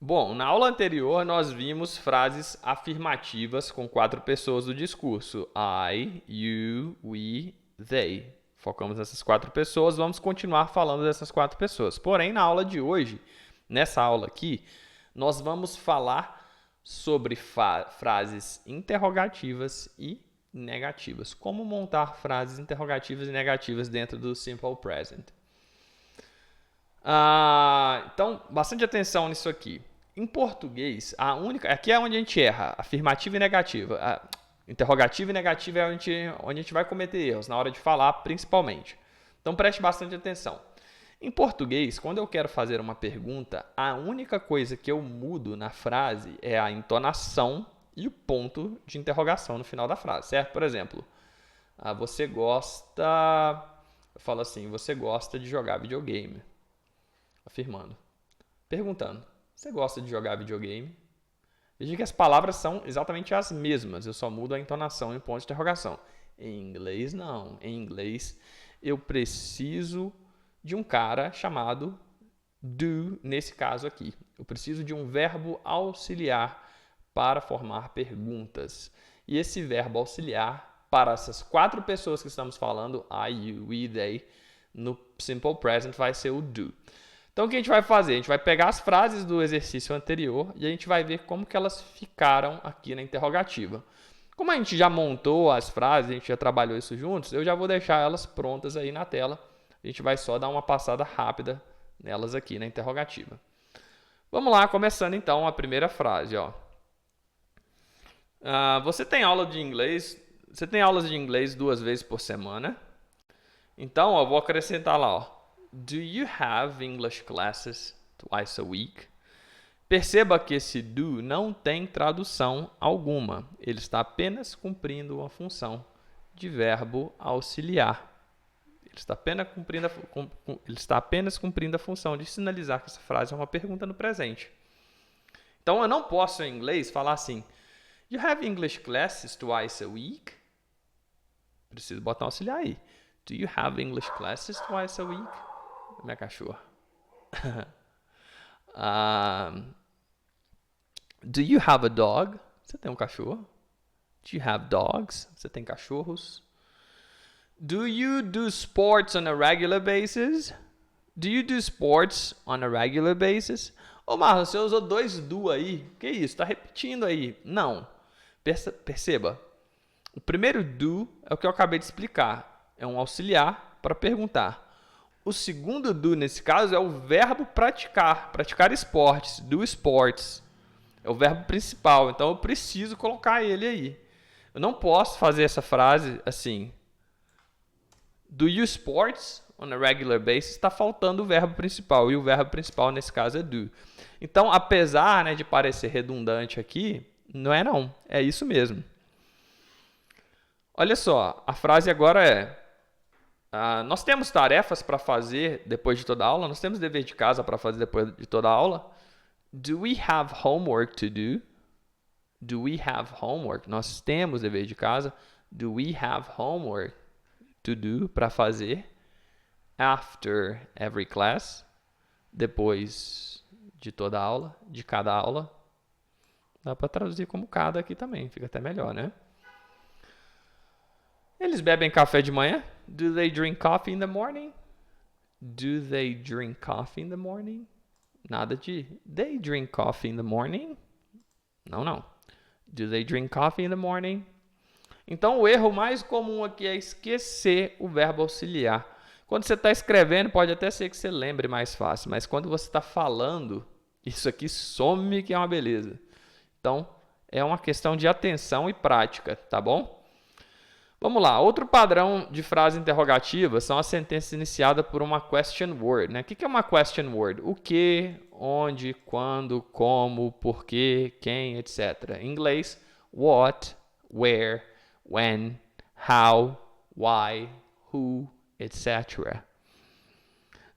Bom, na aula anterior nós vimos frases afirmativas com 4 pessoas do discurso. I, you, we, they. Focamos nessas 4 pessoas, vamos continuar falando dessas 4 pessoas. Porém, na aula de hoje, nessa aula aqui, nós vamos falar sobre frases interrogativas e negativas. Como montar frases interrogativas e negativas dentro do Simple Present. Então, bastante atenção nisso aqui. Em português, aqui é onde a gente erra, afirmativa e negativa. Interrogativa e negativa é onde a gente vai cometer erros, na hora de falar, principalmente. Então, preste bastante atenção. Em português, quando eu quero fazer uma pergunta, a única coisa que eu mudo na frase é a entonação e o ponto de interrogação no final da frase, certo? Por exemplo, você gosta... Eu falo assim, você gosta de jogar videogame. Afirmando. Perguntando, você gosta de jogar videogame? Veja que as palavras são exatamente as mesmas, eu só mudo a entonação e o ponto de interrogação. Em inglês, não. Em inglês, eu preciso de um cara chamado do, nesse caso aqui. Eu preciso de um verbo auxiliar para formar perguntas. E esse verbo auxiliar, para essas 4 pessoas que estamos falando, I, you, we, they, no Simple Present vai ser o do. Então, o que a gente vai fazer? A gente vai pegar as frases do exercício anterior e a gente vai ver como que elas ficaram aqui na interrogativa. Como a gente já montou as frases, a gente já trabalhou isso juntos, eu já vou deixar elas prontas aí na tela. A gente vai só dar uma passada rápida nelas aqui na interrogativa. Vamos lá, começando então a primeira frase. Você tem aula de inglês? Você tem aulas de inglês 2 vezes por semana? Então, eu vou acrescentar lá, Do you have English classes twice a week? Perceba que esse do não tem tradução alguma. Ele está apenas cumprindo uma função de verbo auxiliar. Ele está apenas cumprindo a função de sinalizar que essa frase é uma pergunta no presente. Então, eu não posso em inglês falar assim, You have English classes twice a week? Preciso botar um auxiliar aí. Do you have English classes twice a week? Minha cachorra. Do you have a dog? Você tem um cachorro? Do you have dogs? Você tem cachorros? Do you do sports on a regular basis? Do you do sports on a regular basis? Ô, Marlon, você usou 2 do aí. Que isso? Está repetindo aí. Não. Perceba. O primeiro do é o que eu acabei de explicar. É um auxiliar para perguntar. O segundo do, nesse caso, é o verbo praticar. Praticar esportes. Do sports. É o verbo principal. Então, eu preciso colocar ele aí. Eu não posso fazer essa frase assim. Do you sports on a regular basis? Está faltando o verbo principal. E o verbo principal, nesse caso, é do. Então, apesar de parecer redundante aqui, não é não. É isso mesmo. Olha só. A frase agora é... nós temos tarefas para fazer depois de toda a aula? Nós temos dever de casa para fazer depois de toda a aula? Do we have homework to do? Do we have homework? Nós temos dever de casa. Do we have homework to do para fazer? After every class? Depois de toda a aula? De cada aula? Dá para traduzir como cada aqui também. Fica até melhor, né? Eles bebem café de manhã? Do they drink coffee in the morning? Do they drink coffee in the morning? Nada de they drink coffee in the morning? Não, não. Do they drink coffee in the morning? Então, o erro mais comum aqui é esquecer o verbo auxiliar. Quando você está escrevendo, pode até ser que você lembre mais fácil, mas quando você está falando, isso aqui some que é uma beleza. Então, é uma questão de atenção e prática, tá bom? Vamos lá, outro padrão de frase interrogativa são as sentenças iniciadas por uma question word. Né? O que é uma question word? O que, onde, quando, como, porquê, quem, etc. Em inglês, what, where, when, how, why, who, etc.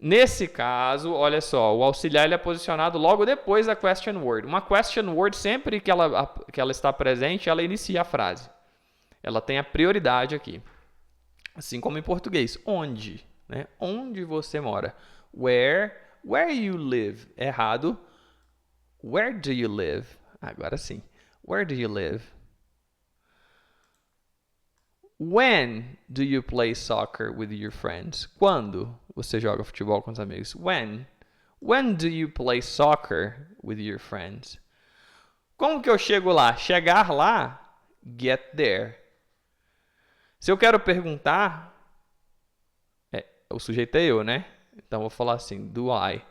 Nesse caso, olha só, o auxiliar ele é posicionado logo depois da question word. Uma question word, sempre que ela está presente, ela inicia a frase. Ela tem a prioridade aqui. Assim como em português. Onde? Né? Onde você mora? Where you live. Errado. Where do you live? Agora sim. Where do you live? When do you play soccer with your friends? Quando você joga futebol com os amigos? When? When do you play soccer with your friends? Como que eu chego lá? Chegar lá, get there. Se eu quero perguntar, o sujeito é eu, né? Então vou falar assim, do I.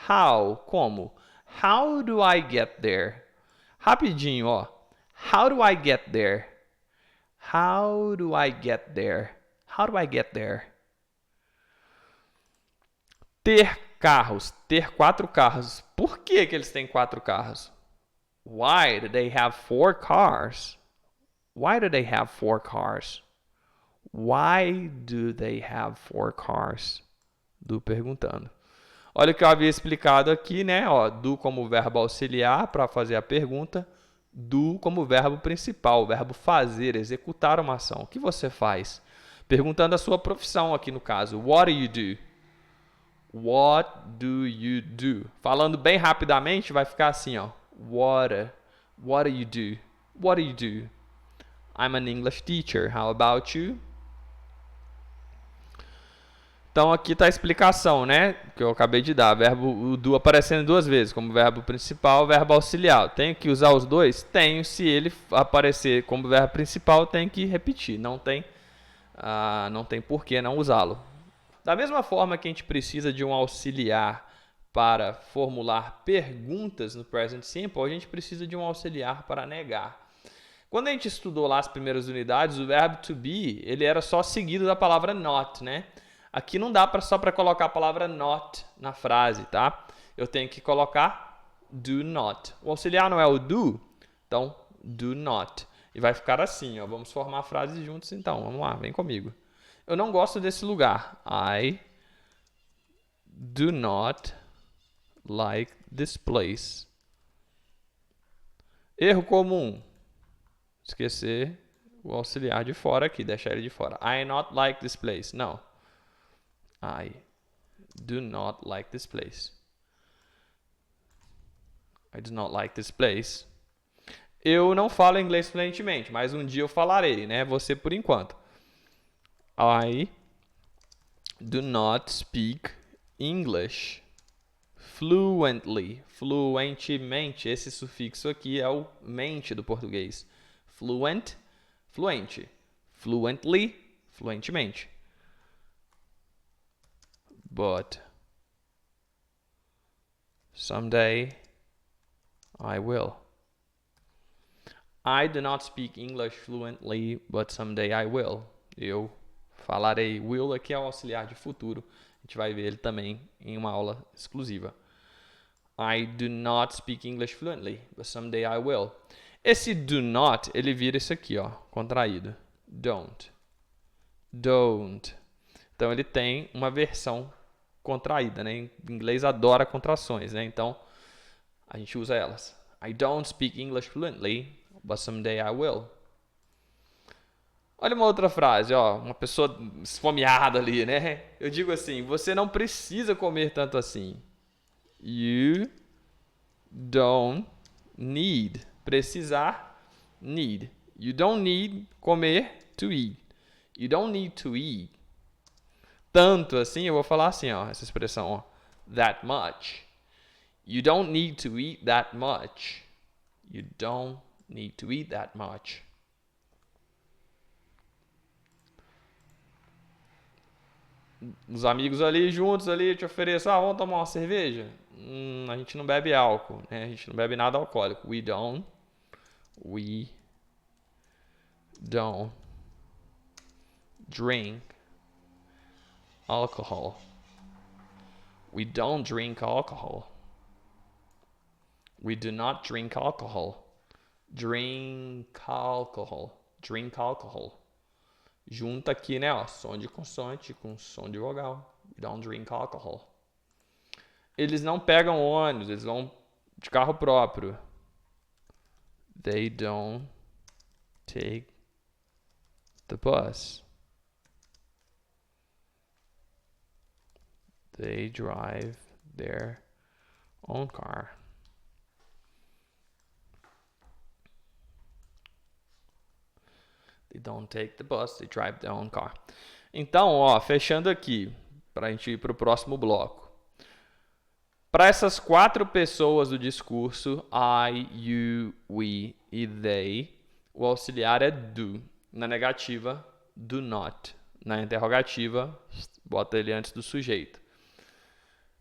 How? Como? How do I get there? Rapidinho, ó. How do I get there? How do I get there? How do I get there? Ter carros, ter 4 carros. Por que eles têm 4 carros? Why do they have 4 cars? Why do they have 4 cars? Why do they have 4 cars? Do perguntando. Olha o que eu havia explicado aqui, né? Ó, do como verbo auxiliar para fazer a pergunta, do como verbo principal, o verbo fazer, executar uma ação. O que você faz? Perguntando a sua profissão aqui no caso. What do you do? What do you do? Falando bem rapidamente, vai ficar assim, ó. What do you do? What do you do? I'm an English teacher. How about you? Então aqui está a explicação, né? Que eu acabei de dar. O do aparecendo 2 vezes, como verbo principal, verbo auxiliar. Tenho que usar os dois? Tenho. Se ele aparecer como verbo principal, tenho que repetir. Não tem por que não usá-lo. Da mesma forma que a gente precisa de um auxiliar para formular perguntas no present simple, a gente precisa de um auxiliar para negar. Quando a gente estudou lá as primeiras unidades, o verbo to be, ele era só seguido da palavra not, né? Aqui não dá só para colocar a palavra not na frase, tá? Eu tenho que colocar do not. O auxiliar não é o do, então do not. E vai ficar assim, ó. Vamos formar frases juntos então. Vamos lá, vem comigo. Eu não gosto desse lugar. I do not like this place. Erro comum. Esquecer o auxiliar de fora aqui, deixar ele de fora. I not like this place. Não. I do not like this place. I do not like this place. Eu não falo inglês fluentemente, mas um dia eu falarei, né? Você por enquanto. I do not speak English fluently. Fluentemente. Esse sufixo aqui é o mente do português. Fluent, fluente. Fluently, fluentemente. But someday I will. I do not speak English fluently, but someday I will. Eu falarei. Will aqui é o auxiliar de futuro. A gente vai ver ele também em uma aula exclusiva. I do not speak English fluently, but someday I will. Esse do not, ele vira isso aqui, ó, contraído. Don't. Don't. Então ele tem uma versão contraída, né? Em inglês adora contrações, né? Então a gente usa elas. I don't speak English fluently, but someday I will. Olha uma outra frase, ó, uma pessoa esfomeada ali, né? Eu digo assim: você não precisa comer tanto assim. You don't need. Precisar, need. You don't need comer to eat. You don't need to eat. Tanto assim, eu vou falar assim, ó, essa expressão, ó, that much. You don't need to eat that much. You don't need to eat that much. Os amigos ali juntos ali te oferecem, vamos tomar uma cerveja? A gente não bebe álcool, né? A gente não bebe nada alcoólico. We don't drink alcohol. We don't drink alcohol. We do not drink alcohol. Drink alcohol. Drink alcohol. Junta aqui, né? Ó, som de consoante com som de vogal. We don't drink alcohol. Eles não pegam ônibus, eles vão de carro próprio. They don't take the bus. They drive their own car. don't take the bus, they drive their own car. Então, ó, fechando aqui, para a gente ir para o próximo bloco. Para essas 4 pessoas do discurso, I, you, we e they, o auxiliar é do. Na negativa, do not. Na interrogativa, bota ele antes do sujeito.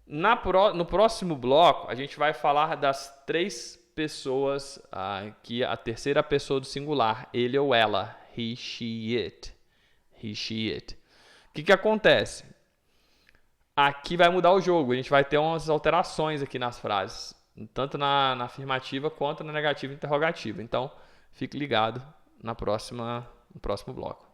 No próximo bloco, a gente vai falar das 3 pessoas, que a terceira pessoa do singular, ele ou ela, he, she, it. He, she, it. O que acontece? Aqui vai mudar o jogo, a gente vai ter umas alterações aqui nas frases, tanto na afirmativa quanto na negativa e interrogativa. Então, fique ligado no próximo bloco.